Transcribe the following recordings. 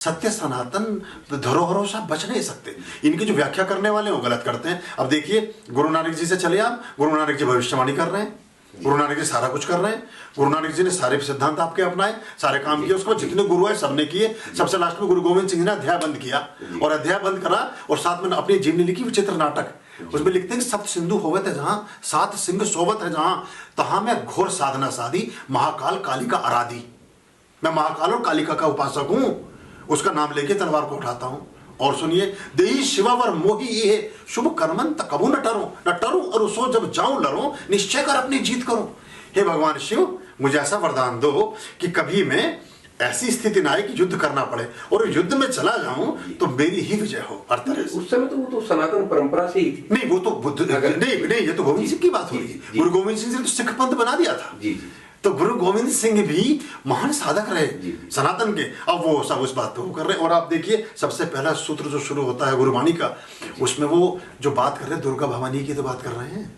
सत्य सनातन धरोहरों से आप बच नहीं सकते। इनकी जो व्याख्या करने वाले हैं वो गलत करते हैं। अब देखिए गुरु नानक जी से चले आप, गुरु नानक जी भविष्यवाणी कर रहे हैं, गुरु नानक जी सारा कुछ कर रहे हैं, गुरु नानक जी ने सारे सिद्धांत आपके अपनाए, सारे काम किए, उसके बाद जितने गुरु है सबने किए। सबसे लास्ट में गुरु गोविंद सिंह ने अध्याय बंद किया और अध्याय बंद करा और साथ में अपनी जीवनी लिखी विचित्र नाटक। उसमें लिखते हैं कि सप्त सिंधु होवत है जहां, सात सिंह सोवत है जहां, तहां मैं घोर साधना साधी, महाकाल कालिका आराधी। मैं महाकाल और कालिका का उपासक हूं, उसका नाम लेके तलवार को उठाता हूं। और सुनिए, देही शिवावर मोही ये शुभ कर्मंत कबू न टरूं और उसो जब जाऊं लड़ूं, निश्चय कर अपनी जीत करूं। हे भगवान शिव, मुझे ऐसा वरदान दो कि कभी मैं ऐसी स्थिति ना आए कि युद्ध करना पड़े, और युद्ध में चला जाऊं तो मेरी ही विजय हो। हर तरह से उस समय तो वो तो सनातन परंपरा से ही थी। नहीं, वो तो बुद्ध नहीं, ये तो गोविंद सिंह की बात हो रही है। गुरु गोविंद सिंह ने तो सिख पंथ बना दिया था। तो गुरु गोविंद सिंह भी महान साधक रहे सनातन के। अब वो सब उस बात को कर रहे हैं। और आप देखिए सबसे पहला सूत्र जो शुरू होता है गुरुवाणी का, उसमें वो जो बात कर रहे हैं दुर्गा भवानी की तो बात कर रहे हैं,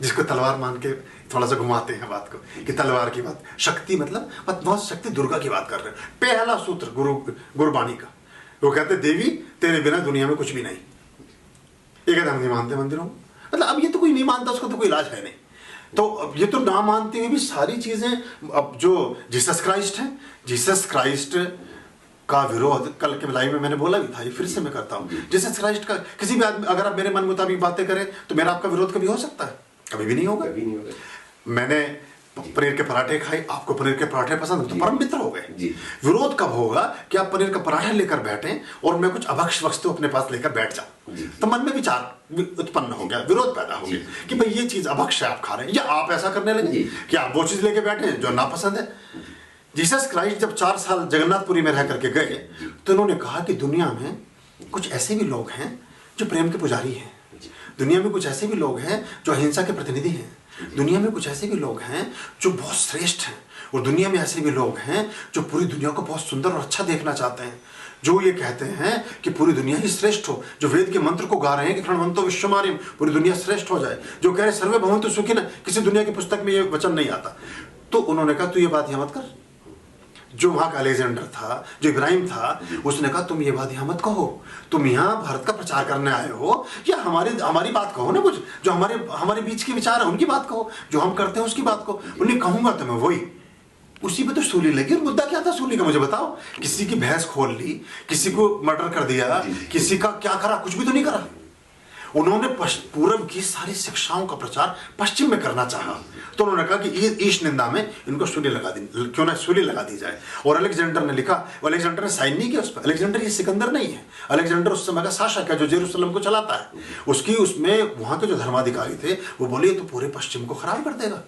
जिसको तलवार मान के थोड़ा सा घुमाते हैं बात को कि तलवार की बात, शक्ति मतलब बहुत शक्ति दुर्गा की बात कर रहे हैं। पहला सूत्र गुरुवाणी का वो कहते देवी तेरे बिना दुनिया में कुछ भी नहीं। ये कहते हम नहीं मानते मंदिरों, मतलब अब ये तो कोई नहीं मानता, उसका तो कोई इलाज है नहीं। तो अब ये तो ना मानते हुए भी सारी चीजें, अब जो जीसस क्राइस्ट है, जीसस क्राइस्ट का विरोध कल के लाइव में मैंने बोला भी था, ये फिर से मैं करता हूँ। जीसस क्राइस्ट का किसी भी आदमी, अगर आप मेरे मन मुताबिक बातें करें तो मेरा आपका विरोध कभी हो सकता है? कभी भी नहीं होगा। मैंने पनीर के पराठे खाए, आपको पनीर के पराठे पसंद, तो परम मित्र हो गए। विरोध कब होगा कि आप पनीर का पराठा लेकर बैठे और मैं कुछ अभक्ष वस्तु अपने पास लेकर बैठ जाऊं, तो मन में विचार उत्पन्न हो गया, विरोध पैदा हो गया कि भाई ये चीज अभक्ष है आप खा रहे हैं, या आप ऐसा करने लगे कि आप वो चीज लेके बैठे हैं जो नापसंद है। जीसस क्राइस्ट जब 4 साल जगन्नाथपुरी में रह करके गए तो उन्होंने कहा कि दुनिया में कुछ ऐसे भी लोग हैं जो प्रेम के पुजारी हैं, दुनिया में कुछ ऐसे भी लोग हैं जो अहिंसा के प्रतिनिधि हैं, दुनिया में कुछ ऐसे भी लोग हैं जो बहुत श्रेष्ठ हैं, और दुनिया में ऐसे भी लोग हैं जो पूरी दुनिया को बहुत सुंदर और अच्छा देखना चाहते हैं, जो ये कहते हैं कि पूरी दुनिया ही श्रेष्ठ हो, जो वेद के मंत्र को गा रहे हैं कि क्षणवंतो विश्वमार्यम, पूरी दुनिया श्रेष्ठ हो जाए, जो कह रहे सर्वे भवन्तु सुखिनः, किसी दुनिया की पुस्तक में ये वचन नहीं आता। तो उन्होंने कहा तू ये बात यहाँ मत कर। जो वहां का अलेक्जेंडर था, जो इब्राहिम था, उसने कहा तुम ये बात यहाँ मत कहो, तुम यहाँ भारत का प्रचार करने आए हो, या हमारी बात कहो ना, कुछ जो हमारे बीच के विचार है उनकी बात कहो, जो हम करते हैं उसकी बात कहो। उन्हें कहूंगा तो मैं वही। उसी पे तो सूली लगी। और मुद्दा क्या था सूली का, मुझे बताओ। किसी की भैंस खोल ली, किसी को मर्डर कर दिया, किसी का क्या करा, कुछ भी तो नहीं करा। उन्होंने पूर्व की सारी शिक्षाओं का प्रचार पश्चिम में करना चाहा, तो उन्होंने कहा कि ईश निंदा में इनको सूली लगा दी, क्यों ना सूली लगा दी जाए। और अलेक्जेंडर ने लिखा, अलेक्जेंडर ने साइन नहीं किया उस पर। अलेक्जेंडर ये सिकंदर नहीं है, अलेक्जेंडर उस समय का शासक है जो जेरूसलम को चलाता है। उसकी उसमें वहां के जो धर्माधिकारी थे वो बोले ये तो पूरे पश्चिम को खराब कर देगा,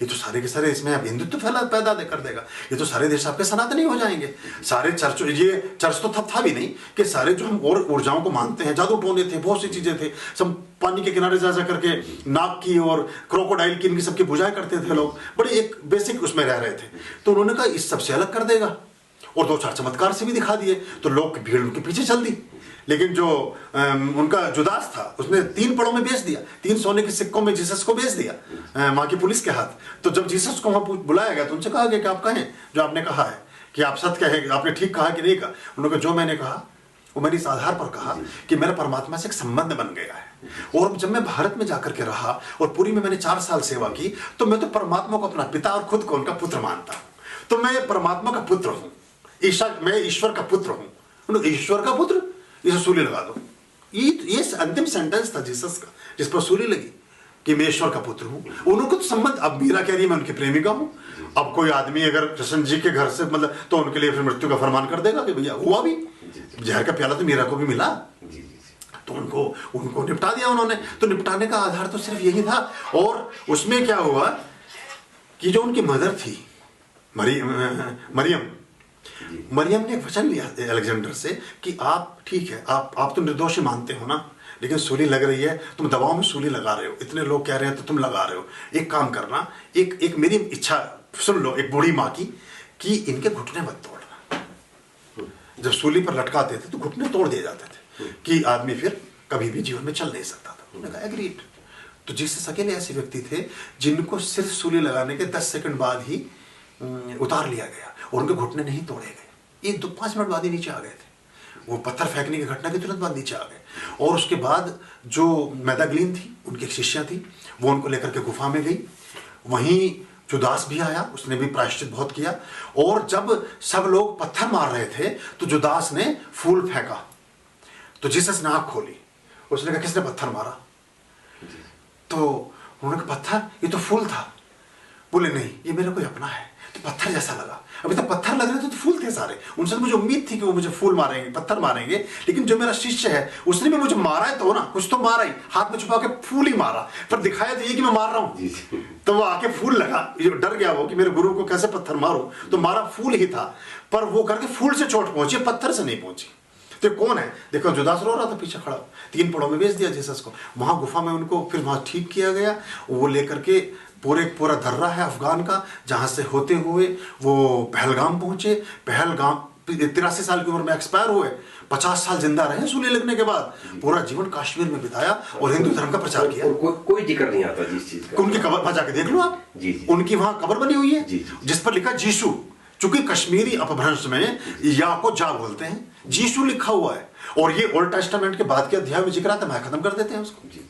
ये तो सारे के सारे इसमें अब हिंदुत्व पैदा कर देगा, ये तो सारे देश आपके सनातनी हो जाएंगे। सारे चर्च, ये चर्च तो था भी नहीं कि सारे जो हम और ऊर्जाओं को मानते हैं, जादू टोने थे, बहुत सी चीजें थे, सब पानी के किनारे जा करके नाग की और क्रोकोडाइल की इनकी सबकी पूजाएं करते थे लोग, बड़े एक बेसिक उसमें रह रहे थे। तो उन्होंने कहा इस सबसे अलग कर देगा, और 2-4 चमत्कार से भी दिखा दिए, तो लोग की भीड़ उनके पीछे चल दी। लेकिन जो उनका जुदास था उसने 3 पड़ों में बेच दिया, 3 सोने के सिक्कों में जीसस को बेच दिया वहां की पुलिस के हाथ। तो जब जीसस को वहां बुलाया गया तो उनसे कहा गया कि आप कहें जो आपने कहा है, कि आप सत्य कहे, आपने ठीक कहा कि नहीं कहा। उन्होंने कहा जो मैंने कहा वो मैंने इस आधार पर कहा कि मेरा परमात्मा से एक संबंध बन गया है, और जब मैं भारत में जाकर के रहा और पुरी में मैंने 4 साल सेवा की, तो मैं तो परमात्मा को अपना पिता और खुद को उनका पुत्र मानता हूं। तो मैं परमात्मा का पुत्र हूं, मैं ईश्वर का पुत्र हूं। ईश्वर का पुत्र, इसे सूली लगा दो। ये अंतिम सेंटेंस था जीसस का, जिस पर सूली लगी कि मैं ईश्वर का पुत्र हूं। उनको तो संबंध, अब मीरा कह रही है मैं उनकी प्रेमिका हूं। अब कोई आदमी अगर कृष्ण जी के घर से मतलब, तो उनके लिए फिर मृत्यु का फरमान कर देगा कि भैया हुआ भी, जहर का प्याला तो मीरा को भी मिला, तो उनको निपटा दिया उन्होंने। तो निपटाने का आधार तो सिर्फ यही था। और उसमें क्या हुआ कि जो उनकी मदर थी मरियम ने एक वचन लिया अलेक्जेंडर से कि आप ठीक है, आप तो निर्दोषी मानते हो ना, लेकिन सूली लग रही है, तुम दबाव में सूली लगा रहे हो, इतने लोग कह रहे हैं तो तुम लगा रहे हो। एक काम करना, एक मेरी इच्छा सुन लो, एक बूढ़ी माँ की, कि इनके घुटने मत तोड़ना। जब सूली पर लटकाते थे तो घुटने तोड़ दिए जाते थे कि आदमी फिर कभी भी जीवन में चल नहीं सकता था। उन्होंने कहा एग्रीड। तो जीसस अकेले ऐसे व्यक्ति थे जिनको सिर्फ सूली लगाने के 10 सेकंड बाद ही उतार लिया गया और उनके घुटने नहीं तोड़े गए। ये 5 मिनट बाद ही नीचे आ गए थे। वो पत्थर फेंकने की घटना के तुरंत बाद नीचे आ गए। और उसके बाद जो मैदाग्लीन थी, उनकी एक शिष्या थी, वो उनको लेकर के गुफा में गई। वहीं जुदास भी आया, उसने भी प्रायश्चित बहुत किया। और जब सब लोग पत्थर मार रहे थे तो जुदास ने फूल फेंका, तो जीसस ने आंख खोली। उसने कहा किसने पत्थर मारा? तो उन्होंने कहा पत्थर, ये तो फूल था। बोले नहीं, ये मेरा कोई अपना है। तो पत्थर जैसा लगा। अभी तक पत्थर लग रहे थे तो फूल थे सारे। उनसे तो मुझे उम्मीद थी कि वो मुझे फूल मारेंगे, पत्थर मारेंगे, लेकिन जो मेरा शिष्य है उसने भी मुझे मारा है तो ना, कुछ तो मारा ही, हाथ में छुपा के फूल ही मारा, पर दिखाया तो ये कि मैं मार रहा हूं। तो वो आके फूल लगा, जो डर गया वो कि मेरे गुरु को कैसे पत्थर मारूं, तो मारा फूल ही था। पर वो करके फूल से चोट पहुंची, पत्थर से नहीं पहुंची। तो कौन है? देखो जुदास रो रहा था पीछे खड़ा, 3 पड़ों में बेच दिया जीसस को। वहां गुफा में उनको फिर वहां ठीक किया गया। वो लेकर के पूरा दर्रा है अफगान का, जहां से होते हुए वो पहलगाम पहुंचे। पहलगाम 83 साल की उम्र में एक्सपायर हुए। 50 साल जिंदा रहे सूली लगने के बाद। पूरा जीवन कश्मीर में बिताया और हिंदू धर्म का प्रचार किया। कोई जिक्र नहीं आता जिस चीज का। उनकी कब्र पर जाके देख लो आप, उनकी वहां कब्र बनी हुई है जिस पर लिखा जीसू। चूंकि कश्मीरी अपभ्रंश में या को जा बोलते हैं, जीसू लिखा हुआ है। और ये ओल्ड टेस्टामेंट के बाद के अध्याय में जिक्र आता है, खत्म कर देते हैं उसको।